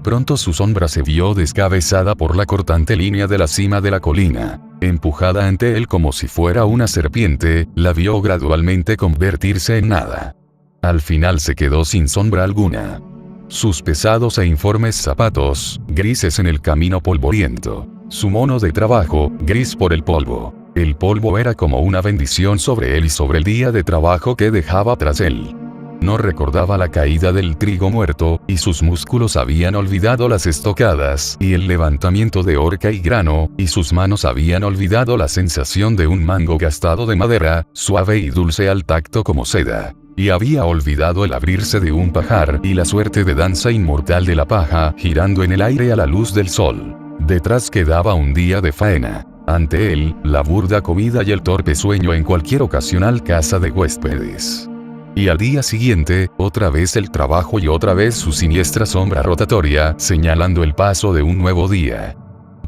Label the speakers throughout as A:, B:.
A: pronto su sombra se vio descabezada por la cortante línea de la cima de la colina. Empujada ante él como si fuera una serpiente, la vio gradualmente convertirse en nada. Al final se quedó sin sombra alguna. Sus pesados e informes zapatos, grises en el camino polvoriento. Su mono de trabajo, gris por el polvo. El polvo era como una bendición sobre él y sobre el día de trabajo que dejaba tras él. No recordaba la caída del trigo muerto, y sus músculos habían olvidado las estocadas y el levantamiento de horca y grano, y sus manos habían olvidado la sensación de un mango gastado de madera, suave y dulce al tacto como seda. Y había olvidado el abrirse de un pajar y la suerte de danza inmortal de la paja girando en el aire a la luz del sol. Detrás quedaba un día de faena. Ante él, la burda comida y el torpe sueño en cualquier ocasional casa de huéspedes. Y al día siguiente, otra vez el trabajo y otra vez su siniestra sombra rotatoria, señalando el paso de un nuevo día.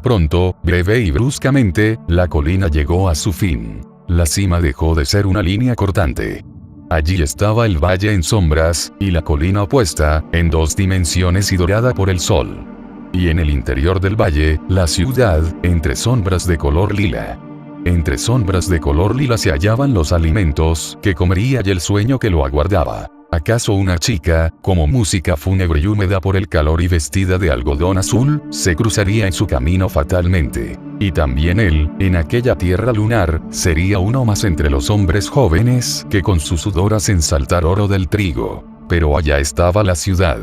A: Pronto, breve y bruscamente, la colina llegó a su fin. La cima dejó de ser una línea cortante. Allí estaba el valle en sombras, y la colina opuesta, en dos dimensiones y dorada por el sol. Y en el interior del valle, la ciudad, entre sombras de color lila. Entre sombras de color lila se hallaban los alimentos que comería y el sueño que lo aguardaba. ¿Acaso una chica, como música fúnebre y húmeda por el calor y vestida de algodón azul, se cruzaría en su camino fatalmente? Y también él, en aquella tierra lunar, sería uno más entre los hombres jóvenes que con su sudor hacen saltar oro del trigo. Pero allá estaba la ciudad.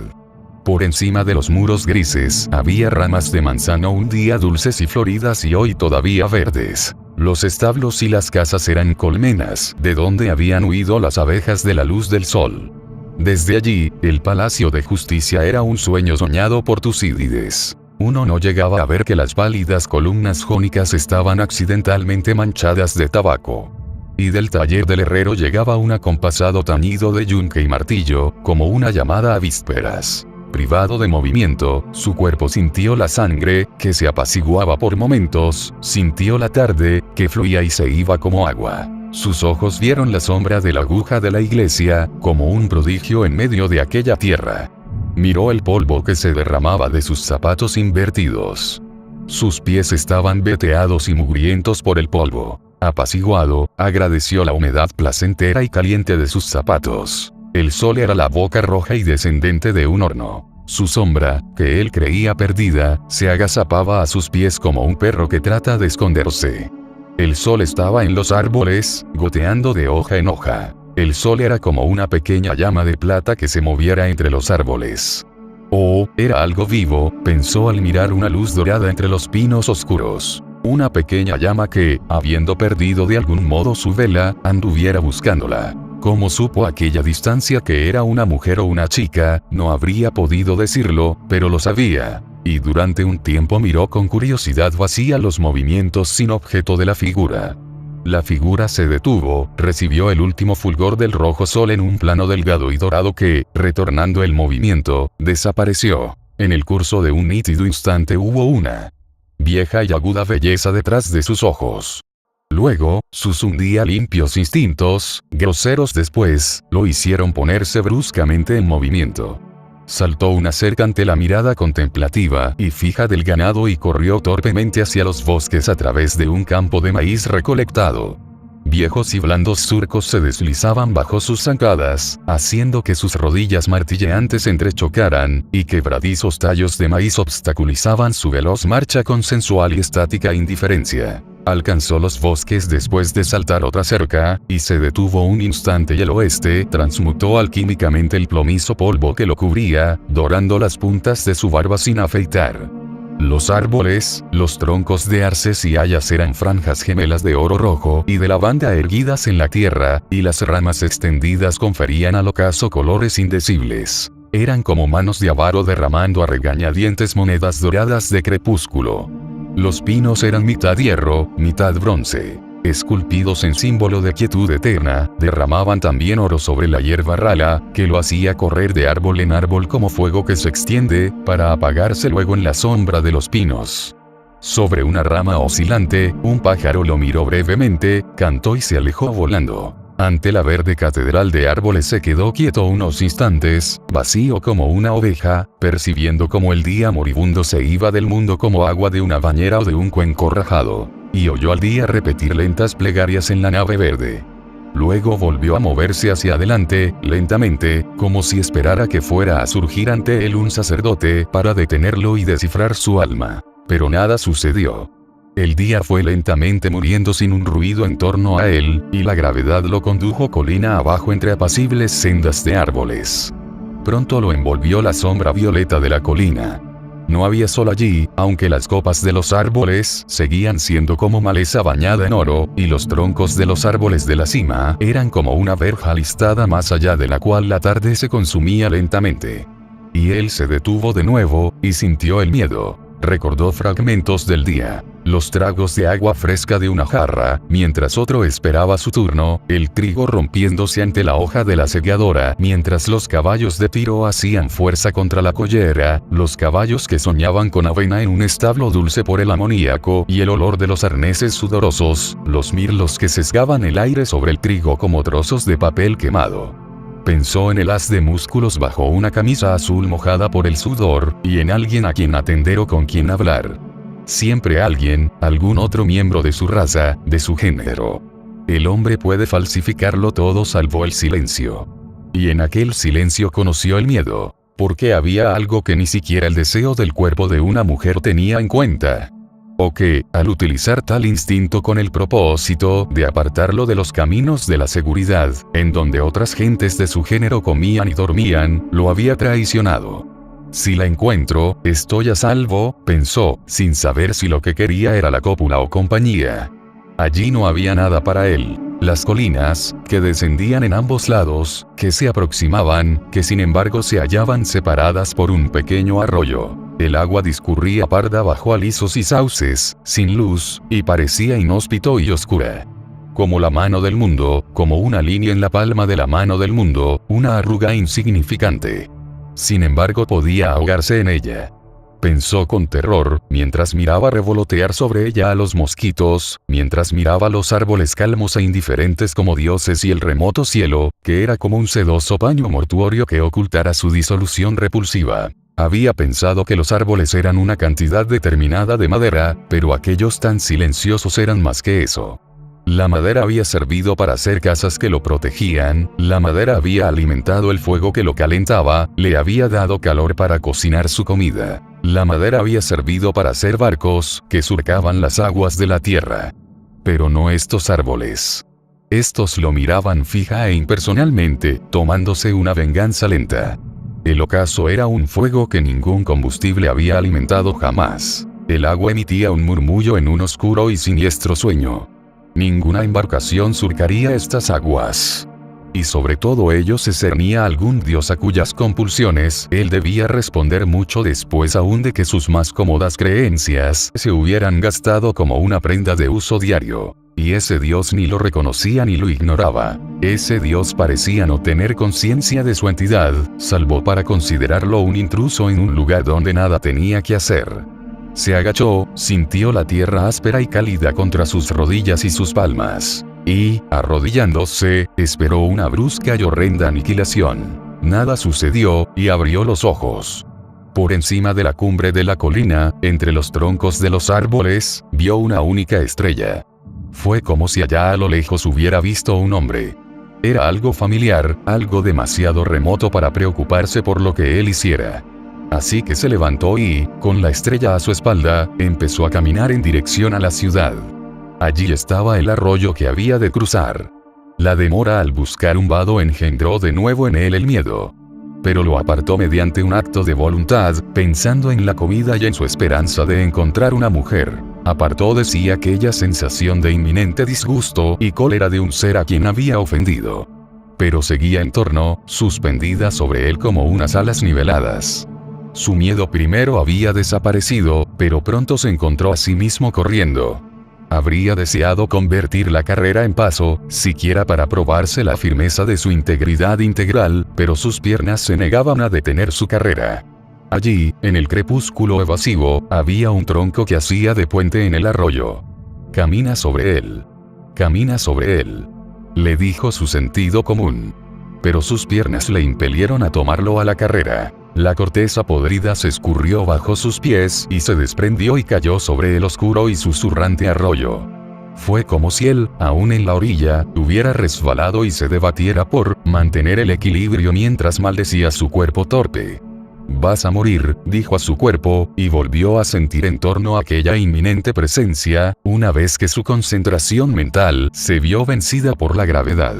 A: Por encima de los muros grises había ramas de manzano un día dulces y floridas y hoy todavía verdes. Los establos y las casas eran colmenas, de donde habían huido las abejas de la luz del sol. Desde allí, el palacio de justicia era un sueño soñado por Tucídides. Uno no llegaba a ver que las pálidas columnas jónicas estaban accidentalmente manchadas de tabaco. Y del taller del herrero llegaba un acompasado tañido de yunque y martillo, como una llamada a vísperas. Privado de movimiento, su cuerpo sintió la sangre, que se apaciguaba por momentos, sintió la tarde, que fluía y se iba como agua. Sus ojos vieron la sombra de la aguja de la iglesia, como un prodigio en medio de aquella tierra. Miró el polvo que se derramaba de sus zapatos invertidos. Sus pies estaban veteados y mugrientos por el polvo. Apaciguado, agradeció la humedad placentera y caliente de sus zapatos. El sol era la boca roja y descendente de un horno. Su sombra, que él creía perdida, se agazapaba a sus pies como un perro que trata de esconderse. El sol estaba en los árboles, goteando de hoja en hoja. El sol era como una pequeña llama de plata que se moviera entre los árboles. Oh, era algo vivo, pensó al mirar una luz dorada entre los pinos oscuros. Una pequeña llama que, habiendo perdido de algún modo su vela, anduviera buscándola. ¿Cómo supo aquella distancia que era una mujer o una chica? No habría podido decirlo, pero lo sabía. Y durante un tiempo miró con curiosidad vacía los movimientos sin objeto de la figura. La figura se detuvo, recibió el último fulgor del rojo sol en un plano delgado y dorado que, retornando el movimiento, desapareció. En el curso de un nítido instante hubo una vieja y aguda belleza detrás de sus ojos. Luego, sus un día limpios instintos, groseros después, lo hicieron ponerse bruscamente en movimiento. Saltó una cerca ante la mirada contemplativa y fija del ganado y corrió torpemente hacia los bosques a través de un campo de maíz recolectado. Viejos y blandos surcos se deslizaban bajo sus zancadas, haciendo que sus rodillas martilleantes entrechocaran, y quebradizos tallos de maíz obstaculizaban su veloz marcha con sensual y estática indiferencia. Alcanzó los bosques después de saltar otra cerca, y se detuvo un instante y el oeste transmutó alquímicamente el plomizo polvo que lo cubría, dorando las puntas de su barba sin afeitar. Los árboles, los troncos de arces y hayas eran franjas gemelas de oro rojo y de lavanda erguidas en la tierra, y las ramas extendidas conferían al ocaso colores indecibles. Eran como manos de avaro derramando a regañadientes monedas doradas de crepúsculo. Los pinos eran mitad hierro, mitad bronce. Esculpidos en símbolo de quietud eterna, derramaban también oro sobre la hierba rala, que lo hacía correr de árbol en árbol como fuego que se extiende, para apagarse luego en la sombra de los pinos. Sobre una rama oscilante, un pájaro lo miró brevemente, cantó y se alejó volando. Ante la verde catedral de árboles se quedó quieto unos instantes, vacío como una oveja, percibiendo como el día moribundo se iba del mundo como agua de una bañera o de un cuenco rajado. Y oyó al día repetir lentas plegarias en la nave verde. Luego volvió a moverse hacia adelante, lentamente, como si esperara que fuera a surgir ante él un sacerdote para detenerlo y descifrar su alma. Pero nada sucedió. El día fue lentamente muriendo sin un ruido en torno a él, y la gravedad lo condujo colina abajo entre apacibles sendas de árboles. Pronto lo envolvió la sombra violeta de la colina. No había sol allí, aunque las copas de los árboles seguían siendo como maleza bañada en oro, y los troncos de los árboles de la cima eran como una verja listada más allá de la cual la tarde se consumía lentamente. Y él se detuvo de nuevo, y sintió el miedo. Recordó fragmentos del día, los tragos de agua fresca de una jarra, mientras otro esperaba su turno, el trigo rompiéndose ante la hoja de la segadora, mientras los caballos de Tiro hacían fuerza contra la collera, los caballos que soñaban con avena en un establo dulce por el amoníaco y el olor de los arneses sudorosos, los mirlos que sesgaban el aire sobre el trigo como trozos de papel quemado. Pensó en el haz de músculos bajo una camisa azul mojada por el sudor, y en alguien a quien atender o con quien hablar. Siempre alguien, algún otro miembro de su raza, de su género. El hombre puede falsificarlo todo salvo el silencio. Y en aquel silencio conoció el miedo, porque había algo que ni siquiera el deseo del cuerpo de una mujer tenía en cuenta. O que, al utilizar tal instinto con el propósito de apartarlo de los caminos de la seguridad, en donde otras gentes de su género comían y dormían, lo había traicionado. Si la encuentro, estoy a salvo, pensó, sin saber si lo que quería era la cópula o compañía. Allí no había nada para él. Las colinas, que descendían en ambos lados, que se aproximaban, que sin embargo se hallaban separadas por un pequeño arroyo. El agua discurría parda bajo alisos y sauces, sin luz, y parecía inhóspito y oscura. Como la mano del mundo, como una línea en la palma de la mano del mundo, una arruga insignificante. Sin embargo podía ahogarse en ella. Pensó con terror, mientras miraba revolotear sobre ella a los mosquitos, mientras miraba los árboles calmos e indiferentes como dioses y el remoto cielo, que era como un sedoso paño mortuorio que ocultara su disolución repulsiva. Había pensado que los árboles eran una cantidad determinada de madera, pero aquellos tan silenciosos eran más que eso. La madera había servido para hacer casas que lo protegían, la madera había alimentado el fuego que lo calentaba, le había dado calor para cocinar su comida. La madera había servido para hacer barcos, que surcaban las aguas de la tierra. Pero no estos árboles. Estos lo miraban fija e impersonalmente, tomándose una venganza lenta. El ocaso era un fuego que ningún combustible había alimentado jamás. El agua emitía un murmullo en un oscuro y siniestro sueño. Ninguna embarcación surcaría estas aguas. Y sobre todo ello se cernía algún dios a cuyas compulsiones él debía responder mucho después aún de que sus más cómodas creencias se hubieran gastado como una prenda de uso diario. Y ese dios ni lo reconocía ni lo ignoraba. Ese dios parecía no tener conciencia de su entidad, salvo para considerarlo un intruso en un lugar donde nada tenía que hacer. Se agachó, sintió la tierra áspera y cálida contra sus rodillas y sus palmas. Y, arrodillándose, esperó una brusca y horrenda aniquilación. Nada sucedió, y abrió los ojos. Por encima de la cumbre de la colina, entre los troncos de los árboles, vio una única estrella. Fue como si allá a lo lejos hubiera visto un hombre. Era algo familiar, algo demasiado remoto para preocuparse por lo que él hiciera. Así que se levantó y, con la estrella a su espalda, empezó a caminar en dirección a la ciudad. Allí estaba el arroyo que había de cruzar. La demora al buscar un vado engendró de nuevo en él el miedo. Pero lo apartó mediante un acto de voluntad, pensando en la comida y en su esperanza de encontrar una mujer. Apartó de sí aquella sensación de inminente disgusto y cólera de un ser a quien había ofendido. Pero seguía en torno, suspendida sobre él como unas alas niveladas. Su miedo primero había desaparecido, pero pronto se encontró a sí mismo corriendo. Habría deseado convertir la carrera en paso, siquiera para probarse la firmeza de su integridad integral, pero sus piernas se negaban a detener su carrera. Allí, en el crepúsculo evasivo, había un tronco que hacía de puente en el arroyo. Camina sobre él. Camina sobre él. le dijo su sentido común. Pero sus piernas le impelieron a tomarlo a la carrera. La corteza podrida se escurrió bajo sus pies y se desprendió y cayó sobre el oscuro y susurrante arroyo. Fue como si él, aún en la orilla, hubiera resbalado y se debatiera por mantener el equilibrio mientras maldecía su cuerpo torpe. «Vas a morir», dijo a su cuerpo, y volvió a sentir en torno a aquella inminente presencia, una vez que su concentración mental se vio vencida por la gravedad.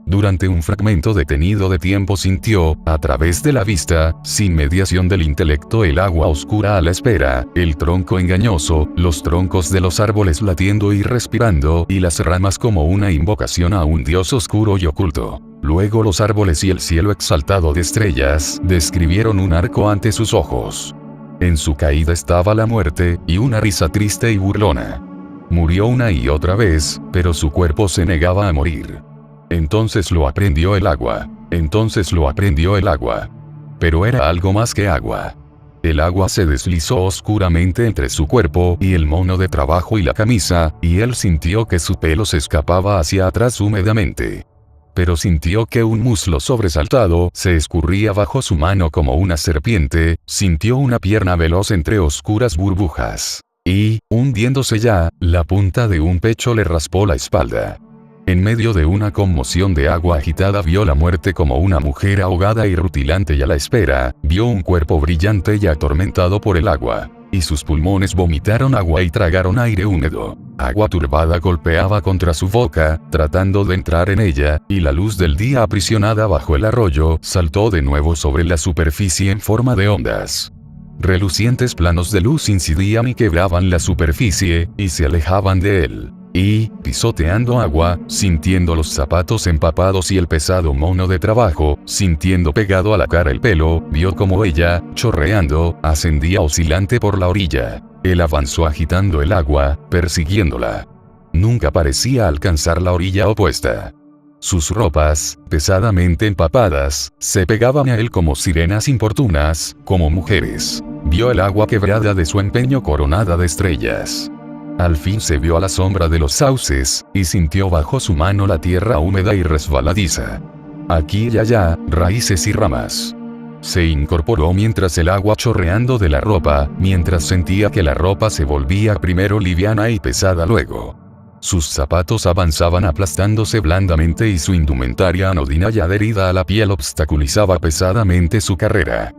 A: Durante un fragmento detenido de tiempo sintió, a través de la vista, sin mediación del intelecto, el agua oscura a la espera, el tronco engañoso, los troncos de los árboles latiendo y respirando, y las ramas como una invocación a un dios oscuro y oculto. Luego los árboles y el cielo exaltado de estrellas describieron un arco ante sus ojos. En su caída estaba la muerte, y una risa triste y burlona. Murió una y otra vez, pero su cuerpo se negaba a morir. Entonces lo aprendió el agua. Pero era algo más que agua. El agua se deslizó oscuramente entre su cuerpo y el mono de trabajo y la camisa, y él sintió que su pelo se escapaba hacia atrás húmedamente. Pero sintió que un muslo sobresaltado se escurría bajo su mano como una serpiente, sintió una pierna veloz entre oscuras burbujas. Y, hundiéndose ya, la punta de un pecho le raspó la espalda. En medio de una conmoción de agua agitada vio la muerte como una mujer ahogada y rutilante, y a la espera, vio un cuerpo brillante y atormentado por el agua. Y sus pulmones vomitaron agua y tragaron aire húmedo. Agua turbada golpeaba contra su boca, tratando de entrar en ella, y la luz del día aprisionada bajo el arroyo saltó de nuevo sobre la superficie en forma de ondas. Relucientes planos de luz incidían y quebraban la superficie, y se alejaban de él. Y, pisoteando agua, sintiendo los zapatos empapados y el pesado mono de trabajo, sintiendo pegado a la cara el pelo, vio como ella, chorreando, ascendía oscilante por la orilla. Él avanzó agitando el agua, persiguiéndola. Nunca parecía alcanzar la orilla opuesta. Sus ropas, pesadamente empapadas, se pegaban a él como sirenas importunas, como mujeres. Vio el agua quebrada de su empeño coronada de estrellas. Al fin se vio a la sombra de los sauces, y sintió bajo su mano la tierra húmeda y resbaladiza. Aquí y allá, raíces y ramas. Se incorporó mientras el agua chorreando de la ropa, mientras sentía que la ropa se volvía primero liviana y pesada luego. Sus zapatos avanzaban aplastándose blandamente y su indumentaria anodina y adherida a la piel obstaculizaba pesadamente su carrera.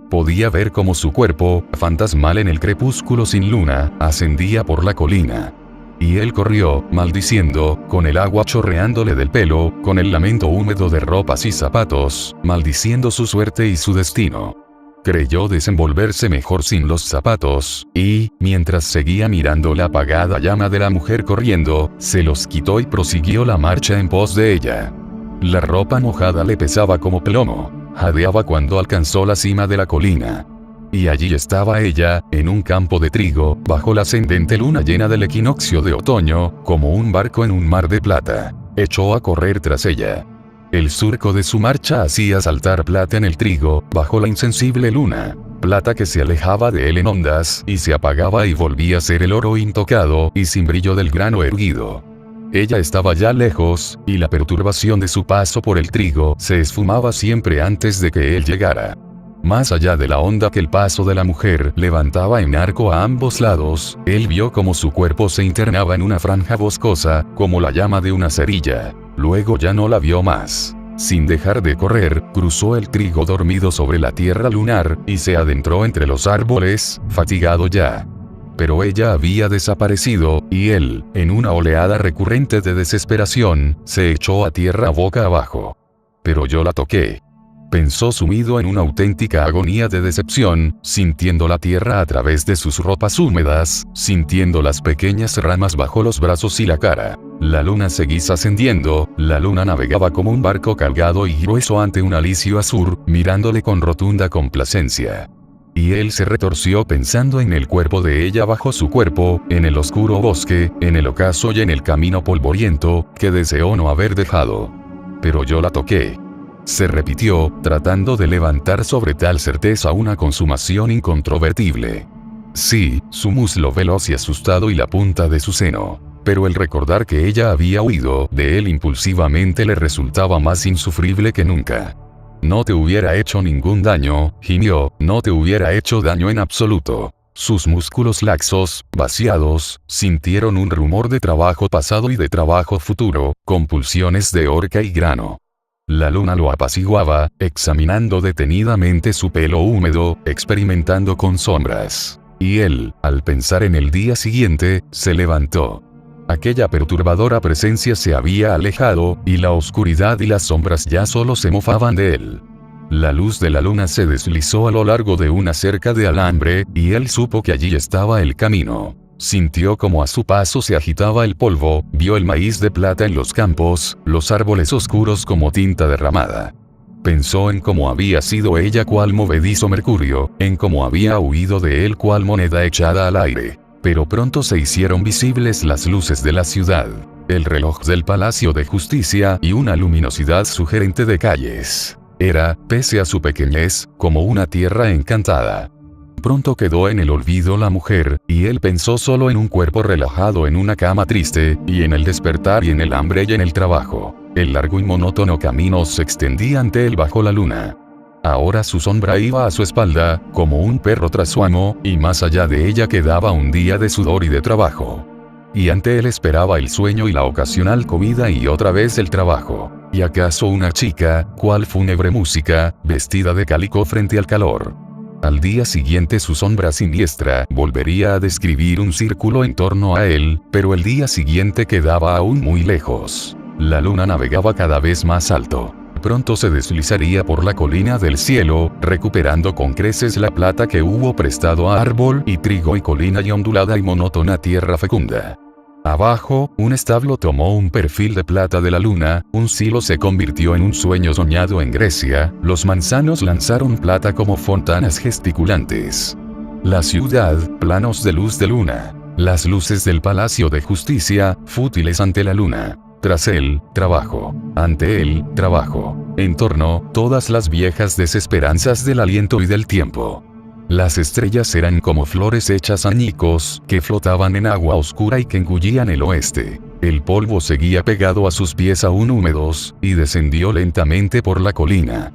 A: Podía ver cómo su cuerpo, fantasmal en el crepúsculo sin luna, ascendía por la colina. Y él corrió, maldiciendo, con el agua chorreándole del pelo, con el lamento húmedo de ropas y zapatos, maldiciendo su suerte y su destino. Creyó desenvolverse mejor sin los zapatos, y, mientras seguía mirando la apagada llama de la mujer corriendo, se los quitó y prosiguió la marcha en pos de ella. La ropa mojada le pesaba como plomo. Jadeaba cuando alcanzó la cima de la colina. Y allí estaba ella, en un campo de trigo, bajo la ascendente luna llena del equinoccio de otoño, como un barco en un mar de plata. Echó a correr tras ella. El surco de su marcha hacía saltar plata en el trigo, bajo la insensible luna. Plata que se alejaba de él en ondas, y se apagaba y volvía a ser el oro intocado, y sin brillo del grano erguido. Ella estaba ya lejos, y la perturbación de su paso por el trigo se esfumaba siempre antes de que él llegara. Más allá de la onda que el paso de la mujer levantaba en arco a ambos lados, él vio como su cuerpo se internaba en una franja boscosa, como la llama de una cerilla. Luego ya no la vio más. Sin dejar de correr, cruzó el trigo dormido sobre la tierra lunar, y se adentró entre los árboles, fatigado ya. Pero ella había desaparecido, y él, en una oleada recurrente de desesperación, se echó a tierra boca abajo. Pero yo la toqué. Pensó sumido en una auténtica agonía de decepción, sintiendo la tierra a través de sus ropas húmedas, sintiendo las pequeñas ramas bajo los brazos y la cara. La luna seguía ascendiendo, la luna navegaba como un barco cargado y grueso ante un alisio azul, mirándole con rotunda complacencia. Y él se retorció pensando en el cuerpo de ella bajo su cuerpo, en el oscuro bosque, en el ocaso y en el camino polvoriento, que deseó no haber dejado. Pero yo la toqué. Se repitió, tratando de levantar sobre tal certeza una consumación incontrovertible. Sí, su muslo veloz y asustado y la punta de su seno. pero el recordar que ella había huido de él impulsivamente le resultaba más insufrible que nunca. No te hubiera hecho ningún daño, gimió, no te hubiera hecho daño en absoluto. Sus músculos laxos, vaciados, sintieron un rumor de trabajo pasado y de trabajo futuro, con pulsiones de orca y grano. La luna lo apaciguaba, examinando detenidamente su pelo húmedo, experimentando con sombras. Y él, al pensar en el día siguiente, se levantó. Aquella perturbadora presencia se había alejado, y la oscuridad y las sombras ya solo se mofaban de él. La luz de la luna se deslizó a lo largo de una cerca de alambre, y él supo que allí estaba el camino. Sintió como a su paso se agitaba el polvo, vio el maíz de plata en los campos, los árboles oscuros como tinta derramada. Pensó en cómo había sido ella cual movedizo mercurio, en cómo había huido de él cual moneda echada al aire. Pero pronto se hicieron visibles las luces de la ciudad, el reloj del Palacio de Justicia y una luminosidad sugerente de calles. Era, pese a su pequeñez, como una tierra encantada. Pronto quedó en el olvido la mujer, y él pensó solo en un cuerpo relajado en una cama triste, y en el despertar y en el hambre y en el trabajo. El largo y monótono camino se extendía ante él bajo la luna. Ahora su sombra iba a su espalda, como un perro tras su amo, y más allá de ella quedaba un día de sudor y de trabajo. Y ante él esperaba el sueño y la ocasional comida y otra vez el trabajo. Y acaso una chica, cual fúnebre música, vestida de cálico frente al calor. Al día siguiente su sombra siniestra volvería a describir un círculo en torno a él, pero el día siguiente quedaba aún muy lejos. La luna navegaba cada vez más alto. Pronto se deslizaría por la colina del cielo, recuperando con creces la plata que hubo prestado a árbol y trigo y colina y ondulada y monótona tierra fecunda. Abajo, un establo tomó un perfil de plata de la luna, un silo se convirtió en un sueño soñado en Grecia, los manzanos lanzaron plata como fontanas gesticulantes. La ciudad, planos de luz de luna. Las luces del Palacio de Justicia, fútiles ante la luna. Tras él, trabajo. Ante él, trabajo. En torno, todas las viejas desesperanzas del aliento y del tiempo. Las estrellas eran como flores hechas añicos, que flotaban en agua oscura y que engullían el oeste. El polvo seguía pegado a sus pies aún húmedos, y descendió lentamente por la colina.